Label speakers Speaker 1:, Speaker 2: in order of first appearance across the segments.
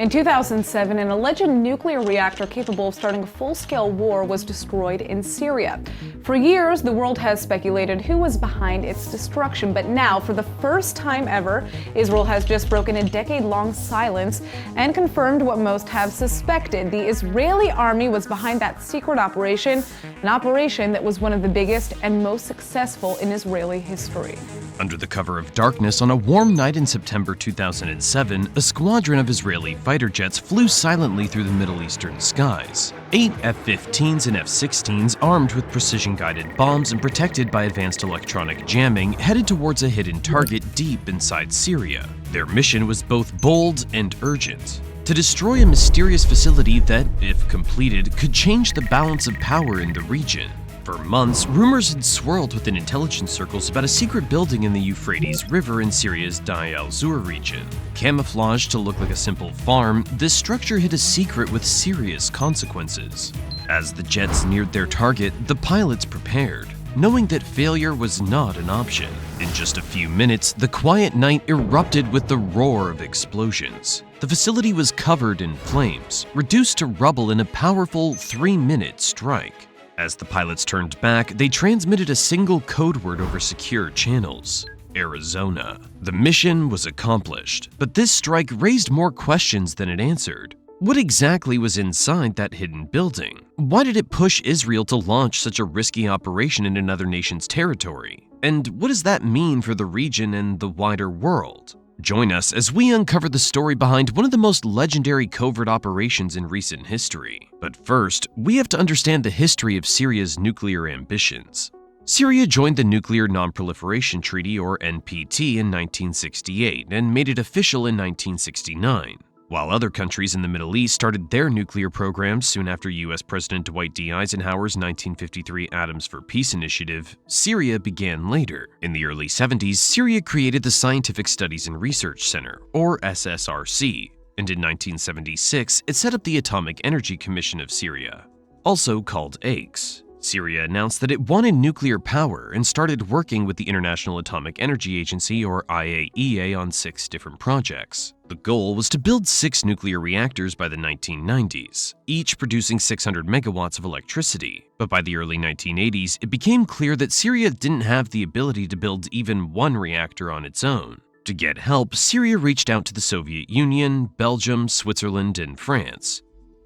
Speaker 1: In 2007, an alleged nuclear reactor capable of starting a full-scale war was destroyed in Syria. For years, the world has speculated who was behind its destruction, but now, for the first time ever, Israel has just broken a decade-long silence and confirmed what most have suspected. The Israeli army was behind that secret operation, an operation that was one of the biggest and most successful in Israeli history.
Speaker 2: Under the cover of darkness on a warm night in September 2007, a squadron of Israeli fighter jets flew silently through the Middle Eastern skies. 8 F-15s and F-16s, armed with precision-guided bombs and protected by advanced electronic jamming, headed towards a hidden target deep inside Syria. Their mission was both bold and urgent: to destroy a mysterious facility that, if completed, could change the balance of power in the region. For months, rumors had swirled within intelligence circles about a secret building in the Euphrates River in Syria's Deir al-Zur region. Camouflaged to look like a simple farm, this structure hid a secret with serious consequences. As the jets neared their target, the pilots prepared, knowing that failure was not an option. In just a few minutes, the quiet night erupted with the roar of explosions. The facility was covered in flames, reduced to rubble in a powerful 3-minute strike. As the pilots turned back, they transmitted a single code word over secure channels: Arizona. The mission was accomplished, but this strike raised more questions than it answered. What exactly was inside that hidden building? Why did it push Israel to launch such a risky operation in another nation's territory? And what does that mean for the region and the wider world? Join us as we uncover the story behind one of the most legendary covert operations in recent history. But first, we have to understand the history of Syria's nuclear ambitions. Syria joined the Nuclear Non-Proliferation Treaty, or NPT, in 1968 and made it official in 1969. While other countries in the Middle East started their nuclear programs soon after U.S. President Dwight D. Eisenhower's 1953 Atoms for Peace initiative, Syria began later. In the early 70s, Syria created the Scientific Studies and Research Center, or SSRC, and in 1976, it set up the Atomic Energy Commission of Syria, also called AIX. Syria announced that it wanted nuclear power and started working with the International Atomic Energy Agency, or IAEA, on 6 different projects. The goal was to build 6 nuclear reactors by the 1990s, each producing 600 megawatts of electricity. But by the early 1980s, it became clear that Syria didn't have the ability to build even one reactor on its own. To get help, Syria reached out to the Soviet Union, Belgium, Switzerland, and France.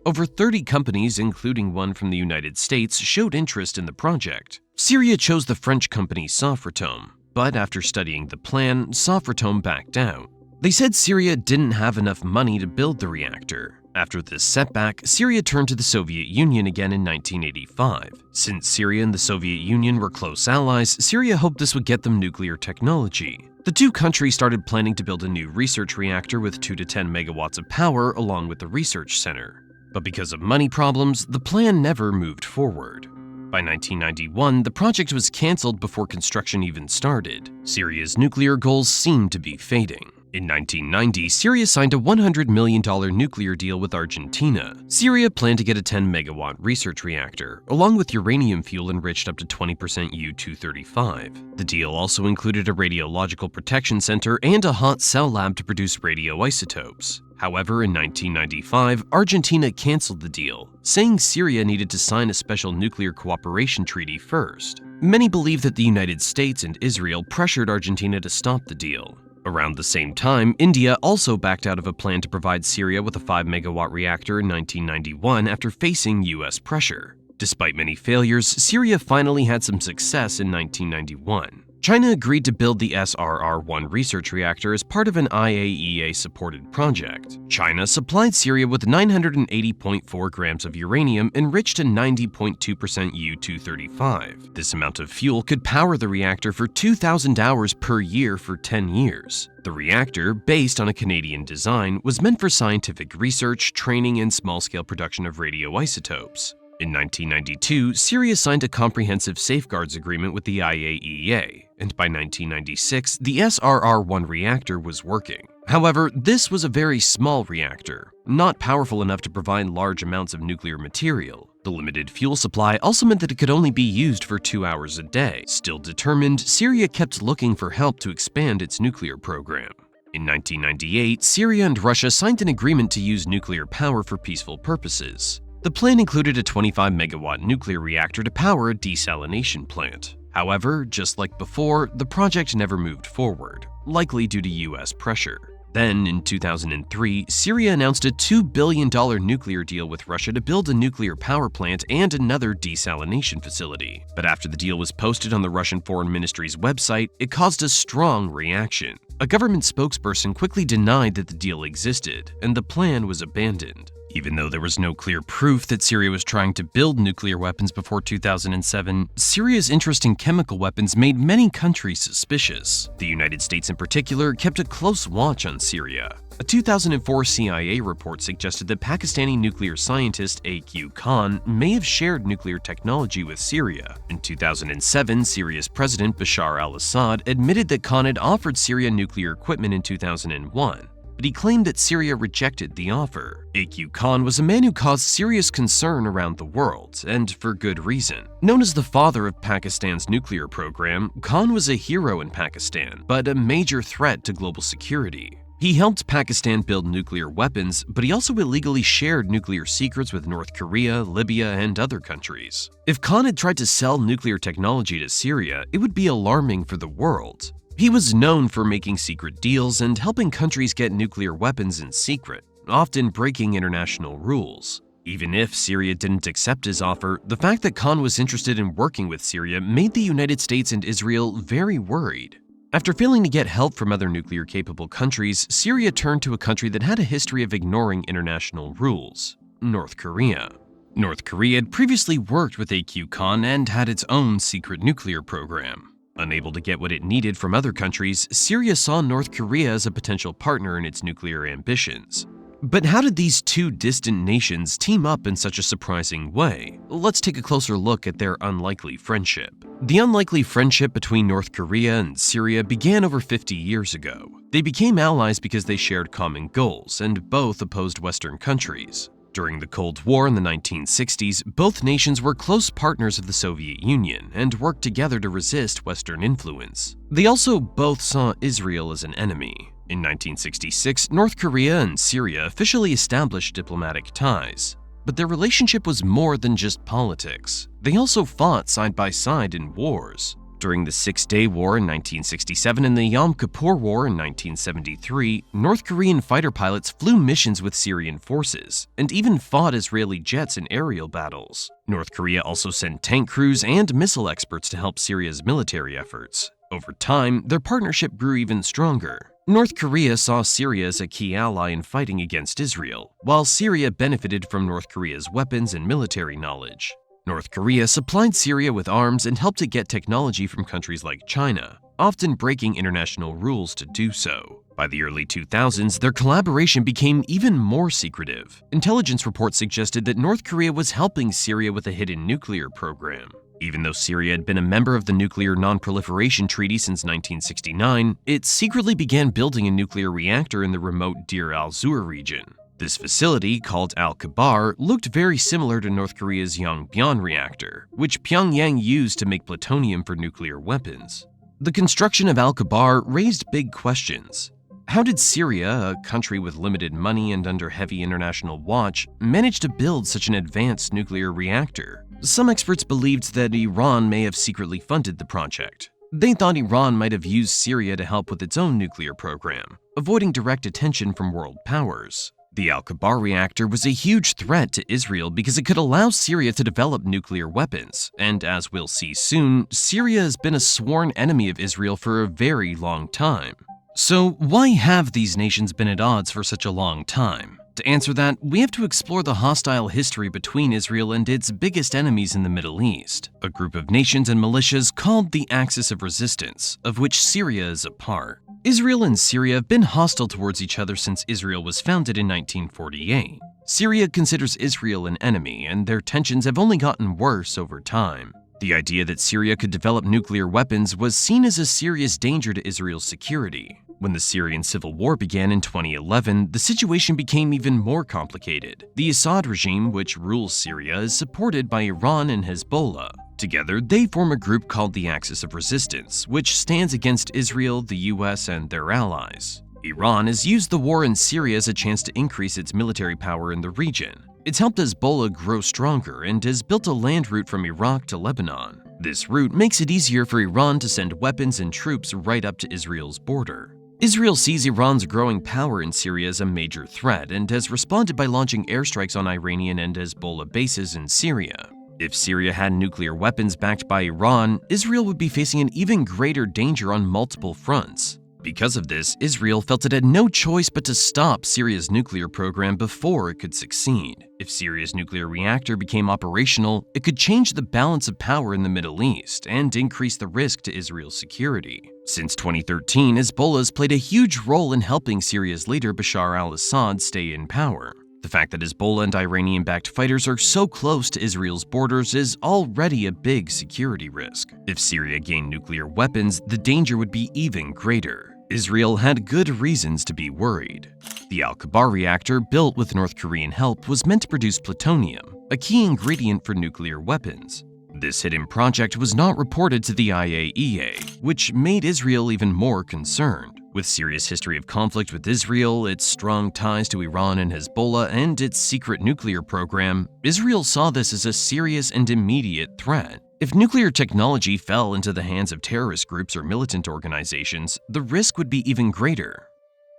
Speaker 2: Over 30 companies, including one from the United States, showed interest in the project. Syria chose the French company Sofratom, but after studying the plan, Sofratom backed out. They said Syria didn't have enough money to build the reactor. After this setback, Syria turned to the Soviet Union again in 1985. Since Syria and the Soviet Union were close allies, Syria hoped this would get them nuclear technology. The two countries started planning to build a new research reactor with 2 to 10 megawatts of power along with the research center. But because of money problems, the plan never moved forward. By 1991, the project was cancelled before construction even started. Syria's nuclear goals seemed to be fading. In 1990, Syria signed a $100 million nuclear deal with Argentina. Syria planned to get a 10-megawatt research reactor, along with uranium fuel enriched up to 20% U-235. The deal also included a radiological protection center and a hot cell lab to produce radioisotopes. However, in 1995, Argentina canceled the deal, saying Syria needed to sign a special nuclear cooperation treaty first. Many believe that the United States and Israel pressured Argentina to stop the deal. Around the same time, India also backed out of a plan to provide Syria with a 5-megawatt reactor in 1991 after facing U.S. pressure. Despite many failures, Syria finally had some success in 1991. China agreed to build the SRR-1 research reactor as part of an IAEA-supported project. China supplied Syria with 980.4 grams of uranium enriched to 90.2% U-235. This amount of fuel could power the reactor for 2,000 hours per year for 10 years. The reactor, based on a Canadian design, was meant for scientific research, training, and small-scale production of radioisotopes. In 1992, Syria signed a comprehensive safeguards agreement with the IAEA, and by 1996, the SRR-1 reactor was working. However, this was a very small reactor, not powerful enough to provide large amounts of nuclear material. The limited fuel supply also meant that it could only be used for 2 hours a day. Still determined, Syria kept looking for help to expand its nuclear program. In 1998, Syria and Russia signed an agreement to use nuclear power for peaceful purposes. The plan included a 25-megawatt nuclear reactor to power a desalination plant. However, just like before, the project never moved forward, likely due to US pressure. Then, in 2003, Syria announced a $2 billion nuclear deal with Russia to build a nuclear power plant and another desalination facility. But after the deal was posted on the Russian Foreign Ministry's website, it caused a strong reaction. A government spokesperson quickly denied that the deal existed, and the plan was abandoned. Even though there was no clear proof that Syria was trying to build nuclear weapons before 2007, Syria's interest in chemical weapons made many countries suspicious. The United States in particular kept a close watch on Syria. A 2004 CIA report suggested that Pakistani nuclear scientist A.Q. Khan may have shared nuclear technology with Syria. In 2007, Syria's president Bashar al-Assad admitted that Khan had offered Syria nuclear equipment in 2001. But he claimed that Syria rejected the offer. A.Q. Khan was a man who caused serious concern around the world, and for good reason. Known as the father of Pakistan's nuclear program, Khan was a hero in Pakistan, but a major threat to global security. He helped Pakistan build nuclear weapons, but he also illegally shared nuclear secrets with North Korea, Libya, and other countries. If Khan had tried to sell nuclear technology to Syria, it would be alarming for the world. He was known for making secret deals and helping countries get nuclear weapons in secret, often breaking international rules. Even if Syria didn't accept his offer, the fact that Khan was interested in working with Syria made the United States and Israel very worried. After failing to get help from other nuclear-capable countries, Syria turned to a country that had a history of ignoring international rules: North Korea. North Korea had previously worked with A.Q. Khan and had its own secret nuclear program. Unable to get what it needed from other countries, Syria saw North Korea as a potential partner in its nuclear ambitions. But how did these two distant nations team up in such a surprising way? Let's take a closer look at their unlikely friendship. The unlikely friendship between North Korea and Syria began over 50 years ago. They became allies because they shared common goals and both opposed Western countries. During the Cold War in the 1960s, both nations were close partners of the Soviet Union and worked together to resist Western influence. They also both saw Israel as an enemy. In 1966, North Korea and Syria officially established diplomatic ties. But their relationship was more than just politics. They also fought side by side in wars. During the Six-Day War in 1967 and the Yom Kippur War in 1973, North Korean fighter pilots flew missions with Syrian forces, and even fought Israeli jets in aerial battles. North Korea also sent tank crews and missile experts to help Syria's military efforts. Over time, their partnership grew even stronger. North Korea saw Syria as a key ally in fighting against Israel, while Syria benefited from North Korea's weapons and military knowledge. North Korea supplied Syria with arms and helped it get technology from countries like China, often breaking international rules to do so. By the early 2000s, their collaboration became even more secretive. Intelligence reports suggested that North Korea was helping Syria with a hidden nuclear program. Even though Syria had been a member of the Nuclear Non-Proliferation Treaty since 1969, it secretly began building a nuclear reactor in the remote Deir al-Zur region. This facility, called Al-Kabar, looked very similar to North Korea's Yongbyon reactor, which Pyongyang used to make plutonium for nuclear weapons. The construction of Al-Kabar raised big questions. How did Syria, a country with limited money and under heavy international watch, manage to build such an advanced nuclear reactor? Some experts believed that Iran may have secretly funded the project. They thought Iran might have used Syria to help with its own nuclear program, avoiding direct attention from world powers. The Al-Kabar reactor was a huge threat to Israel because it could allow Syria to develop nuclear weapons, and as we'll see soon, Syria has been a sworn enemy of Israel for a very long time. So why have these nations been at odds for such a long time? To answer that, we have to explore the hostile history between Israel and its biggest enemies in the Middle East, a group of nations and militias called the Axis of Resistance, of which Syria is a part. Israel and Syria have been hostile towards each other since Israel was founded in 1948. Syria considers Israel an enemy, and their tensions have only gotten worse over time. The idea that Syria could develop nuclear weapons was seen as a serious danger to Israel's security. When the Syrian civil war began in 2011, the situation became even more complicated. The Assad regime, which rules Syria, is supported by Iran and Hezbollah. Together, they form a group called the Axis of Resistance, which stands against Israel, the US, and their allies. Iran has used the war in Syria as a chance to increase its military power in the region. It's helped Hezbollah grow stronger and has built a land route from Iraq to Lebanon. This route makes it easier for Iran to send weapons and troops right up to Israel's border. Israel sees Iran's growing power in Syria as a major threat and has responded by launching airstrikes on Iranian and Hezbollah bases in Syria. If Syria had nuclear weapons backed by Iran, Israel would be facing an even greater danger on multiple fronts. Because of this, Israel felt it had no choice but to stop Syria's nuclear program before it could succeed. If Syria's nuclear reactor became operational, it could change the balance of power in the Middle East and increase the risk to Israel's security. Since 2013, Hezbollah has played a huge role in helping Syria's leader Bashar al-Assad stay in power. The fact that Hezbollah and Iranian-backed fighters are so close to Israel's borders is already a big security risk. If Syria gained nuclear weapons, the danger would be even greater. Israel had good reasons to be worried. The Al-Kabar reactor, built with North Korean help, was meant to produce plutonium, a key ingredient for nuclear weapons. This hidden project was not reported to the IAEA, which made Israel even more concerned. With Syria's history of conflict with Israel, its strong ties to Iran and Hezbollah, and its secret nuclear program, Israel saw this as a serious and immediate threat. If nuclear technology fell into the hands of terrorist groups or militant organizations, the risk would be even greater.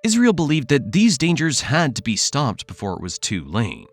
Speaker 2: Israel believed that these dangers had to be stopped before it was too late.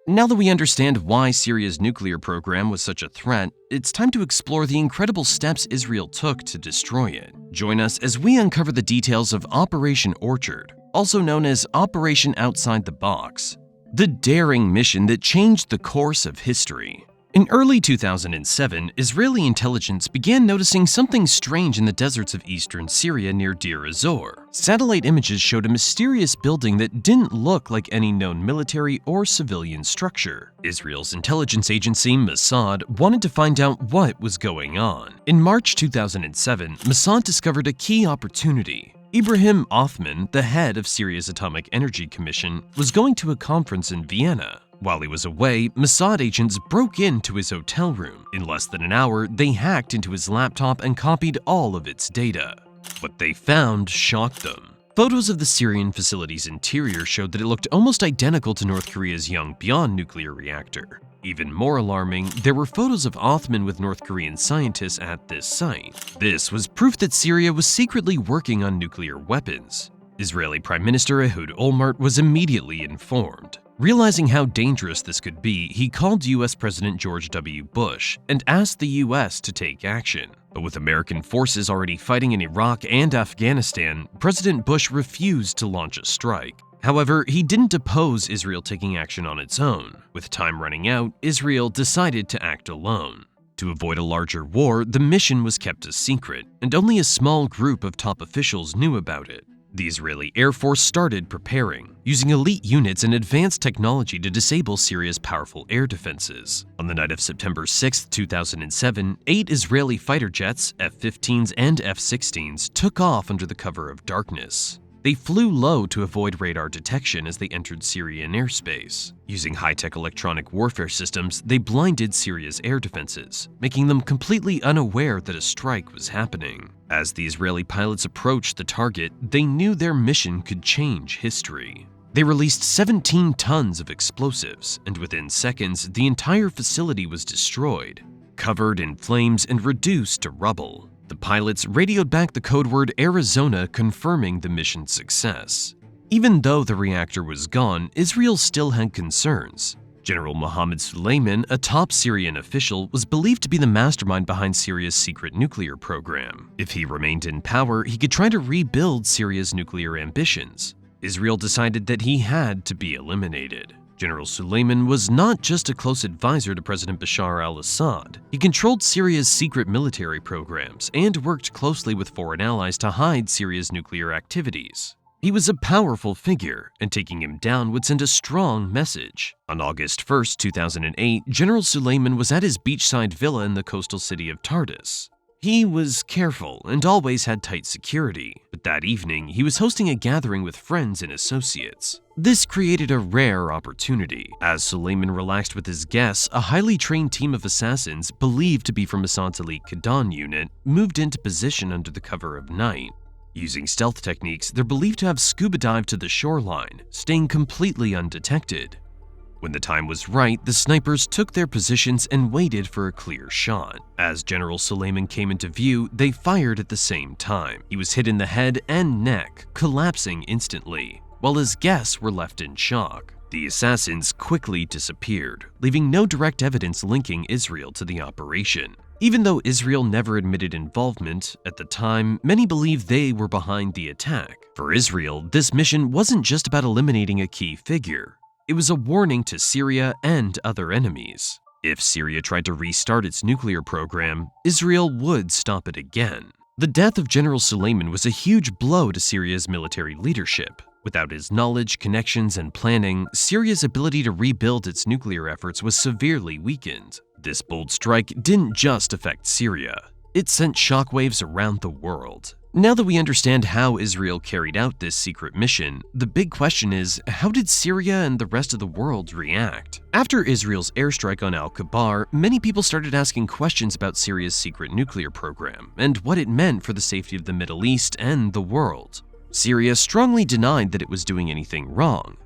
Speaker 2: Now that we understand why Syria's nuclear program was such a threat, it's time to explore the incredible steps Israel took to destroy it. Join us as we uncover the details of Operation Orchard, also known as Operation Outside the Box, the daring mission that changed the course of history. In early 2007, Israeli intelligence began noticing something strange in the deserts of eastern Syria near Deir ez-Zor. Satellite images showed a mysterious building that didn't look like any known military or civilian structure. Israel's intelligence agency, Mossad, wanted to find out what was going on. In March 2007, Mossad discovered a key opportunity. Ibrahim Othman, the head of Syria's Atomic Energy Commission, was going to a conference in Vienna. While he was away, Mossad agents broke into his hotel room. In less than an hour, they hacked into his laptop and copied all of its data. What they found shocked them. Photos of the Syrian facility's interior showed that it looked almost identical to North Korea's Yongbyon nuclear reactor. Even more alarming, there were photos of Othman with North Korean scientists at this site. This was proof that Syria was secretly working on nuclear weapons. Israeli Prime Minister Ehud Olmert was immediately informed. Realizing how dangerous this could be, he called US President George W. Bush and asked the US to take action. But with American forces already fighting in Iraq and Afghanistan, President Bush refused to launch a strike. However, he didn't oppose Israel taking action on its own. With time running out, Israel decided to act alone. To avoid a larger war, the mission was kept a secret, and only a small group of top officials knew about it. The Israeli Air Force started preparing, using elite units and advanced technology to disable Syria's powerful air defenses. On the night of September 6, 2007, 8 Israeli fighter jets, F-15s and F-16s, took off under the cover of darkness. They flew low to avoid radar detection as they entered Syrian airspace. Using high-tech electronic warfare systems, they blinded Syria's air defenses, making them completely unaware that a strike was happening. As the Israeli pilots approached the target, they knew their mission could change history. They released 17 tons of explosives, and within seconds, the entire facility was destroyed, covered in flames and reduced to rubble. The pilots radioed back the code word Arizona, confirming the mission's success. Even though the reactor was gone, Israel still had concerns. General Mohammed Suleiman, a top Syrian official, was believed to be the mastermind behind Syria's secret nuclear program. If he remained in power, he could try to rebuild Syria's nuclear ambitions. Israel decided that he had to be eliminated. General Suleiman was not just a close advisor to President Bashar al-Assad. He controlled Syria's secret military programs and worked closely with foreign allies to hide Syria's nuclear activities. He was a powerful figure, and taking him down would send a strong message. On August 1, 2008, General Suleiman was at his beachside villa in the coastal city of Tartus. He was careful and always had tight security, but that evening he was hosting a gathering with friends and associates. This created a rare opportunity. As Suleiman relaxed with his guests, a highly trained team of assassins, believed to be from Assad's elite Qadan unit, moved into position under the cover of night. Using stealth techniques, they're believed to have scuba dived to the shoreline, staying completely undetected. When the time was right, the snipers took their positions and waited for a clear shot. As General Suleiman came into view, they fired at the same time. He was hit in the head and neck, collapsing instantly, while his guests were left in shock. The assassins quickly disappeared, leaving no direct evidence linking Israel to the operation. Even though Israel never admitted involvement, at the time, many believed they were behind the attack. For Israel, this mission wasn't just about eliminating a key figure. It was a warning to Syria and other enemies. If Syria tried to restart its nuclear program, Israel would stop it again. The death of General Suleiman was a huge blow to Syria's military leadership. Without his knowledge, connections, and planning, Syria's ability to rebuild its nuclear efforts was severely weakened. This bold strike didn't just affect Syria. It sent shockwaves around the world. Now that we understand how Israel carried out this secret mission, the big question is, how did Syria and the rest of the world react? After Israel's airstrike on Al-Kabar, many people started asking questions about Syria's secret nuclear program and what it meant for the safety of the Middle East and the world. Syria strongly denied that it was doing anything wrong.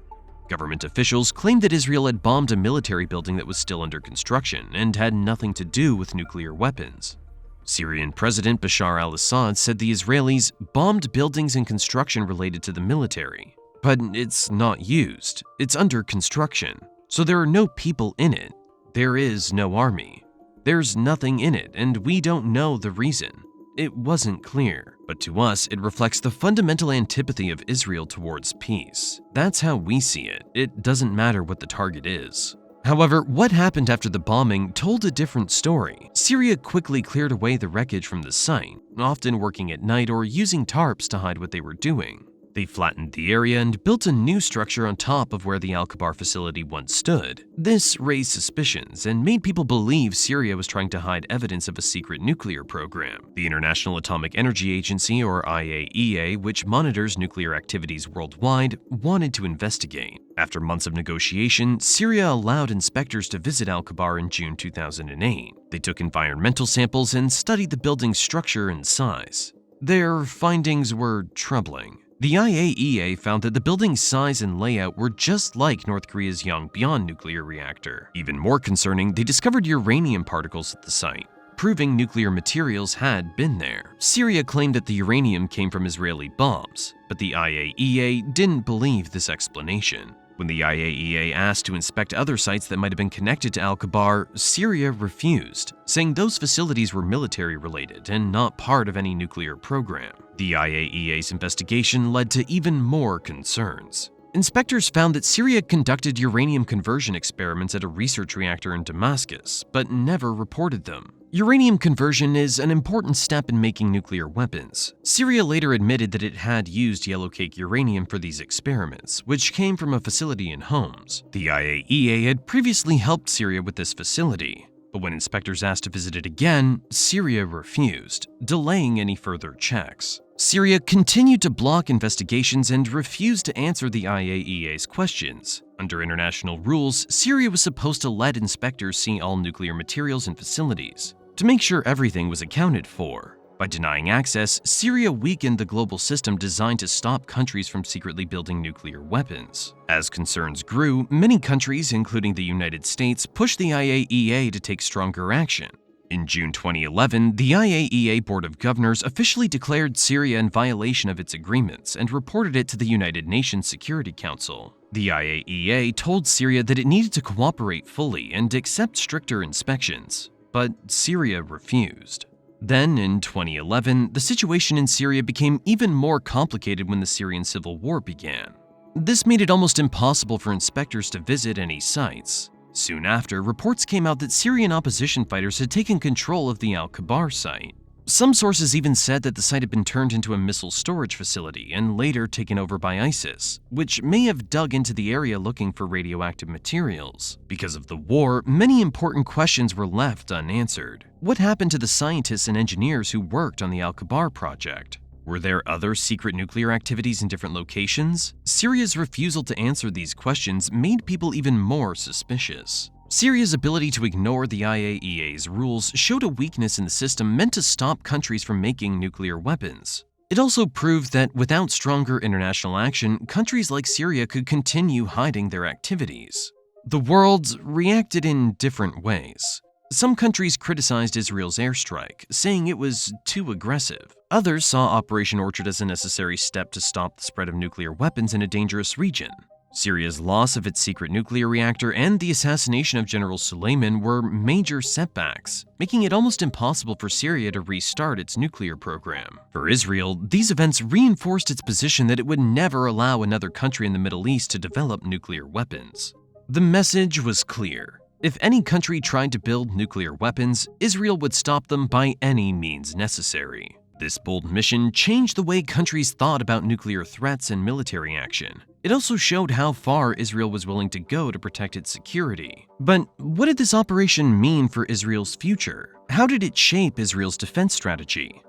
Speaker 2: Government officials claimed that Israel had bombed a military building that was still under construction and had nothing to do with nuclear weapons. Syrian President Bashar al-Assad said the Israelis bombed buildings and construction related to the military. But it's not used. It's under construction. So there are no people in it. There is no army. There's nothing in it, and we don't know the reason. It wasn't clear, but to us, it reflects the fundamental antipathy of Israel towards peace. That's how we see it. It doesn't matter what the target is. However, what happened after the bombing told a different story. Syria quickly cleared away the wreckage from the site, often working at night or using tarps to hide what they were doing. They flattened the area and built a new structure on top of where the Al-Kabar facility once stood. This raised suspicions and made people believe Syria was trying to hide evidence of a secret nuclear program. The International Atomic Energy Agency, or IAEA, which monitors nuclear activities worldwide, wanted to investigate. After months of negotiation, Syria allowed inspectors to visit Al-Kabar in June 2008. They took environmental samples and studied the building's structure and size. Their findings were troubling. The IAEA found that the building's size and layout were just like North Korea's Yongbyon nuclear reactor. Even more concerning, they discovered uranium particles at the site, proving nuclear materials had been there. Syria claimed that the uranium came from Israeli bombs, but the IAEA didn't believe this explanation. When the IAEA asked to inspect other sites that might have been connected to Al-Kabar, Syria refused, saying those facilities were military-related and not part of any nuclear program. The IAEA's investigation led to even more concerns. Inspectors found that Syria conducted uranium conversion experiments at a research reactor in Damascus, but never reported them. Uranium conversion is an important step in making nuclear weapons. Syria later admitted that it had used yellowcake uranium for these experiments, which came from a facility in Homs. The IAEA had previously helped Syria with this facility, but when inspectors asked to visit it again, Syria refused, delaying any further checks. Syria continued to block investigations and refused to answer the IAEA's questions. Under international rules, Syria was supposed to let inspectors see all nuclear materials and facilities, to make sure everything was accounted for. By denying access, Syria weakened the global system designed to stop countries from secretly building nuclear weapons. As concerns grew, many countries, including the United States, pushed the IAEA to take stronger action. In June 2011, the IAEA Board of Governors officially declared Syria in violation of its agreements and reported it to the United Nations Security Council. The IAEA told Syria that it needed to cooperate fully and accept stricter inspections, but Syria refused. Then, in 2011, the situation in Syria became even more complicated when the Syrian civil war began. This made it almost impossible for inspectors to visit any sites. Soon after, reports came out that Syrian opposition fighters had taken control of the Al-Kabar site. Some sources even said that the site had been turned into a missile storage facility and later taken over by ISIS, which may have dug into the area looking for radioactive materials. Because of the war, many important questions were left unanswered. What happened to the scientists and engineers who worked on the Al-Kabar project? Were there other secret nuclear activities in different locations? Syria's refusal to answer these questions made people even more suspicious. Syria's ability to ignore the IAEA's rules showed a weakness in the system meant to stop countries from making nuclear weapons. It also proved that without stronger international action, countries like Syria could continue hiding their activities. The world reacted in different ways. Some countries criticized Israel's airstrike, saying it was too aggressive. Others saw Operation Orchard as a necessary step to stop the spread of nuclear weapons in a dangerous region. Syria's loss of its secret nuclear reactor and the assassination of General Suleiman were major setbacks, making it almost impossible for Syria to restart its nuclear program. For Israel, these events reinforced its position that it would never allow another country in the Middle East to develop nuclear weapons. The message was clear. If any country tried to build nuclear weapons, Israel would stop them by any means necessary. This bold mission changed the way countries thought about nuclear threats and military action. It also showed how far Israel was willing to go to protect its security. But what did this operation mean for Israel's future? How did it shape Israel's defense strategy?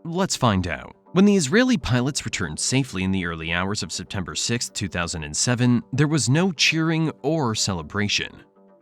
Speaker 2: Let's find out. When the Israeli pilots returned safely in the early hours of September 6, 2007, there was no cheering or celebration.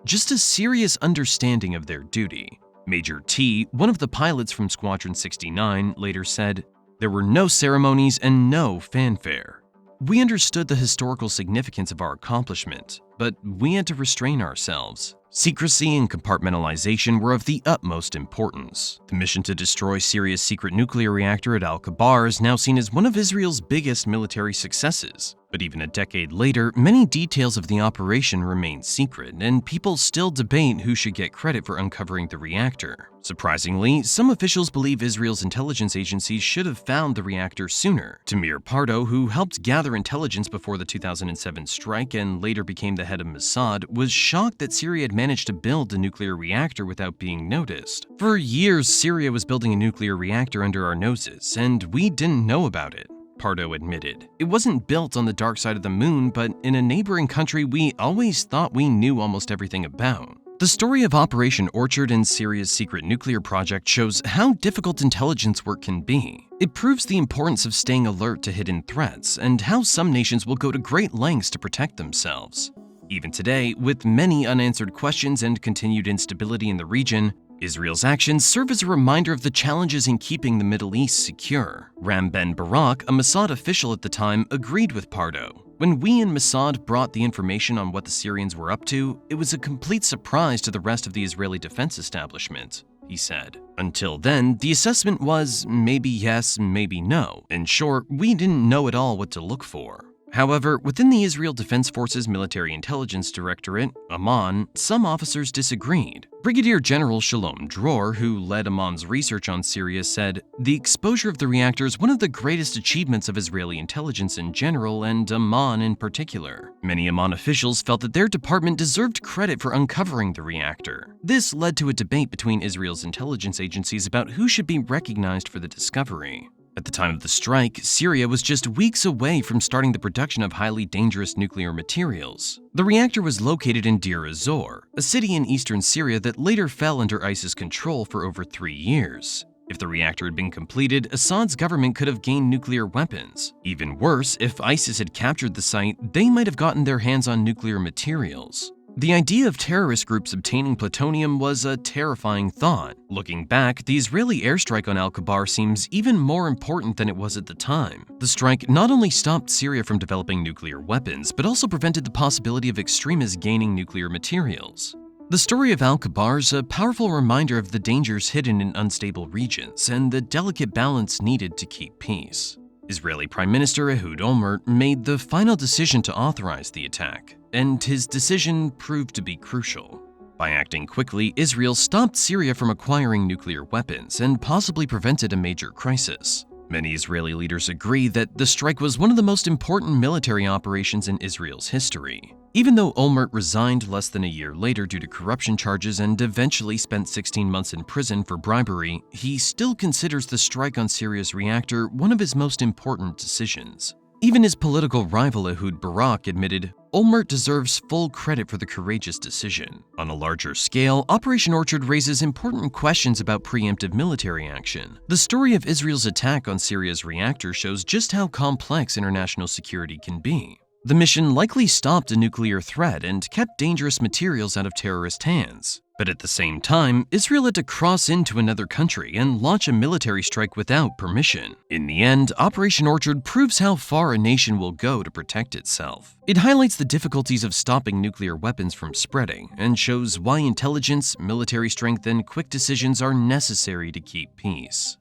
Speaker 2: Just a serious understanding of their duty. Major T, one of the pilots from Squadron 69, later said, "There were no ceremonies and no fanfare. We understood the historical significance of our accomplishment, but we had to restrain ourselves. Secrecy and compartmentalization were of the utmost importance. The mission to destroy Syria's secret nuclear reactor at Al-Kabar is now seen as one of Israel's biggest military successes. But even a decade later, many details of the operation remain secret, and people still debate who should get credit for uncovering the reactor. Surprisingly, some officials believe Israel's intelligence agencies should have found the reactor sooner. Tamir Pardo, who helped gather intelligence before the 2007 strike and later became the head of Mossad, was shocked that Syria had managed to build a nuclear reactor without being noticed. For years, Syria was building a nuclear reactor under our noses, and we didn't know about it, Pardo admitted. It wasn't built on the dark side of the moon, but in a neighboring country we always thought we knew almost everything about. The story of Operation Orchard and Syria's secret nuclear project shows how difficult intelligence work can be. It proves the importance of staying alert to hidden threats and how some nations will go to great lengths to protect themselves. Even today, with many unanswered questions and continued instability in the region, Israel's actions serve as a reminder of the challenges in keeping the Middle East secure. Ram Ben Barak, a Mossad official at the time, agreed with Pardo. When we in Mossad brought the information on what the Syrians were up to, it was a complete surprise to the rest of the Israeli defense establishment, he said. Until then, the assessment was maybe yes, maybe no. In short, we didn't know at all what to look for. However, within the Israel Defense Forces Military Intelligence Directorate, Amman, some officers disagreed. Brigadier General Shalom Dror, who led Amman's research on Syria, said, "The exposure of the reactor is one of the greatest achievements of Israeli intelligence in general and Amman in particular. Many Amman officials felt that their department deserved credit for uncovering the reactor. This led to a debate between Israel's intelligence agencies about who should be recognized for the discovery." At the time of the strike, Syria was just weeks away from starting the production of highly dangerous nuclear materials. The reactor was located in Deir ez-Zor, a city in eastern Syria that later fell under ISIS control for over 3 years. If the reactor had been completed, Assad's government could have gained nuclear weapons. Even worse, if ISIS had captured the site, they might have gotten their hands on nuclear materials. The idea of terrorist groups obtaining plutonium was a terrifying thought. Looking back, the Israeli airstrike on Al-Kabar seems even more important than it was at the time. The strike not only stopped Syria from developing nuclear weapons, but also prevented the possibility of extremists gaining nuclear materials. The story of Al-Kabar is a powerful reminder of the dangers hidden in unstable regions and the delicate balance needed to keep peace. Israeli Prime Minister Ehud Olmert made the final decision to authorize the attack, and his decision proved to be crucial. By acting quickly, Israel stopped Syria from acquiring nuclear weapons and possibly prevented a major crisis. Many Israeli leaders agree that the strike was one of the most important military operations in Israel's history. Even though Olmert resigned less than a year later due to corruption charges and eventually spent 16 months in prison for bribery, he still considers the strike on Syria's reactor one of his most important decisions. Even his political rival Ehud Barak admitted, "Olmert deserves full credit for the courageous decision." On a larger scale, Operation Orchard raises important questions about preemptive military action. The story of Israel's attack on Syria's reactor shows just how complex international security can be. The mission likely stopped a nuclear threat and kept dangerous materials out of terrorist hands. But at the same time, Israel had to cross into another country and launch a military strike without permission. In the end, Operation Orchard proves how far a nation will go to protect itself. It highlights the difficulties of stopping nuclear weapons from spreading and shows why intelligence, military strength, and quick decisions are necessary to keep peace.